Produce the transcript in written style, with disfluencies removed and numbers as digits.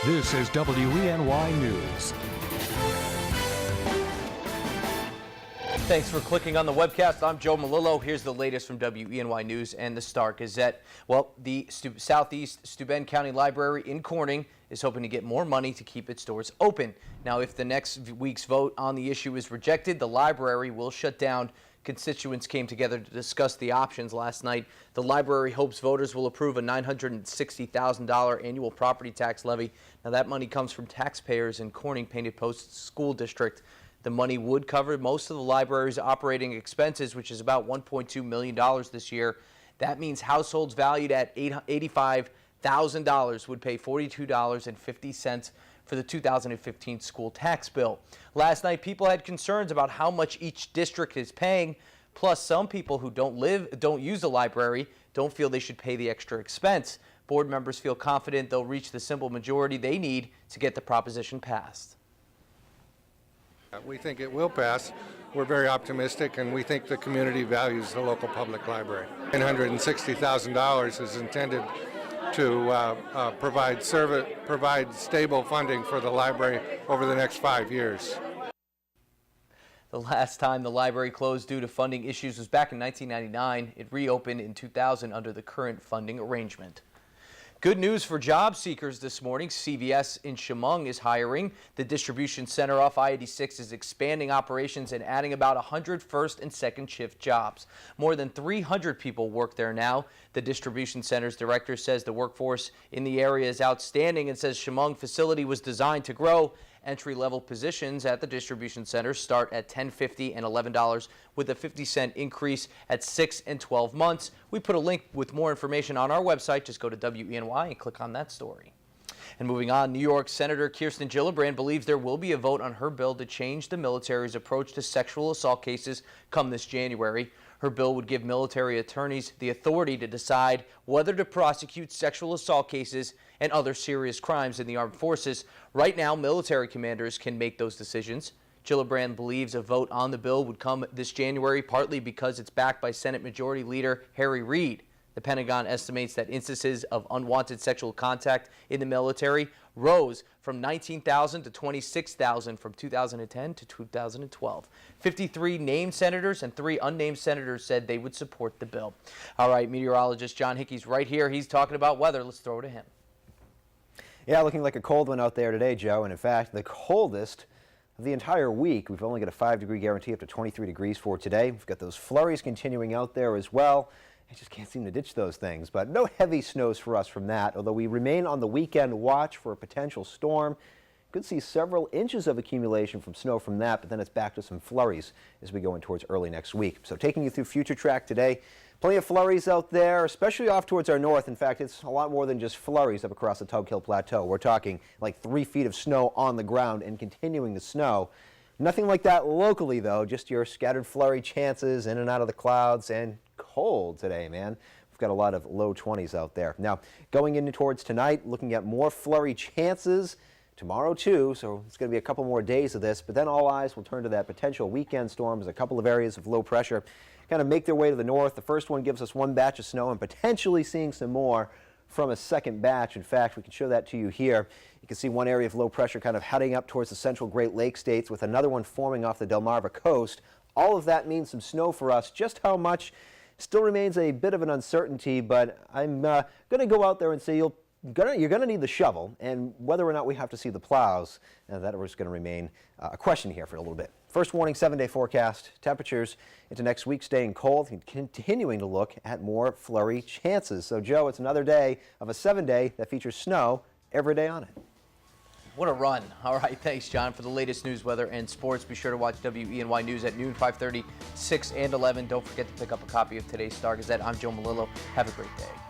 This is WENY News. Thanks for clicking on the webcast. I'm Joe Malillo. Here's the latest from WENY News and the Star Gazette. Well, the Southeast Steuben County Library in Corning is hoping to get more money to keep its doors open. Now, if the next week's vote on the issue is rejected, the library will shut down. Constituents came together to discuss the options last night. The library hopes voters will approve a $960,000 annual property tax levy. Now, that money comes from taxpayers in Corning Painted Post School District. The money would cover most of the library's operating expenses, which is about $1.2 million this year. That means households valued at $85,000 would pay $42.50 for the 2015 school tax bill. Last night, people had concerns about how much each district is paying. Plus, some people who don't use the library don't feel they should pay the extra expense. Board members feel confident they'll reach the simple majority they need to get the proposition passed. We think it will pass. We're very optimistic, and we think the community values the local public library. $960,000 is intended to provide stable funding for the library over the next 5 years. The last time the library closed due to funding issues was back in 1999. It reopened in 2000 under the current funding arrangement. Good news for job seekers this morning. CVS in Chemung is hiring. The distribution center off I-86 is expanding operations and adding about 100 first and second shift jobs. More than 300 people work there now. The distribution center's director says the workforce in the area is outstanding and says Chemung facility was designed to grow. Entry-level positions at the distribution center start at $10.50 and $11 with a 50-cent increase at 6 and 12 months. We put a link with more information on our website. Just go to WENY and click on that story. And moving on, New York Senator Kirsten Gillibrand believes there will be a vote on her bill to change the military's approach to sexual assault cases come this January. Her bill would give military attorneys the authority to decide whether to prosecute sexual assault cases and other serious crimes in the armed forces. Right now, military commanders can make those decisions. Gillibrand believes a vote on the bill would come this January, partly because it's backed by Senate Majority Leader Harry Reid. The Pentagon estimates that instances of unwanted sexual contact in the military rose from 19,000 to 26,000 from 2010 to 2012. 53 named senators and 3 unnamed senators said they would support the bill. All right, meteorologist John Hickey's right here. He's talking about weather. Let's throw it to him. Yeah, looking like a cold one out there today, Joe, and in fact, the coldest of the entire week. We've only got a 5-degree guarantee up to 23 degrees for today. We've got those flurries continuing out there as well. I just can't seem to ditch those things, but no heavy snows for us from that, although we remain on the weekend watch for a potential storm. Could see several inches of accumulation from snow from that, but then it's back to some flurries as we go in towards early next week. So taking you through future track today, plenty of flurries out there, especially off towards our north. In fact, it's a lot more than just flurries up across the Tug Hill Plateau. We're talking like 3 feet of snow on the ground and continuing to snow. Nothing like that locally, though, just your scattered flurry chances in and out of the clouds, and cold today, man. We've got a lot of low 20s out there. Now, going into towards tonight, looking at more flurry chances tomorrow, too, so it's going to be a couple more days of this, but then all eyes will turn to that potential weekend storm as a couple of areas of low pressure kind of make their way to the north. The first one gives us one batch of snow and potentially seeing some more from a second batch. In fact, we can show that to you here. You can see one area of low pressure kind of heading up towards the central Great Lakes states with another one forming off the Delmarva coast. All of that means some snow for us. Just how much still remains a bit of an uncertainty, but I'm going to go out there and say you're going to need the shovel, and whether or not we have to see the plows, that was going to remain a question here for a little bit. First warning, 7-day forecast. Temperatures into next week staying cold and continuing to look at more flurry chances. So, Joe, it's another day of a 7-day that features snow every day on it. What a run. All right, thanks, John. For the latest news, weather, and sports, be sure to watch WENY News at noon, 5:30, 6, and 11. Don't forget to pick up a copy of today's Star Gazette. I'm Joe Malillo. Have a great day.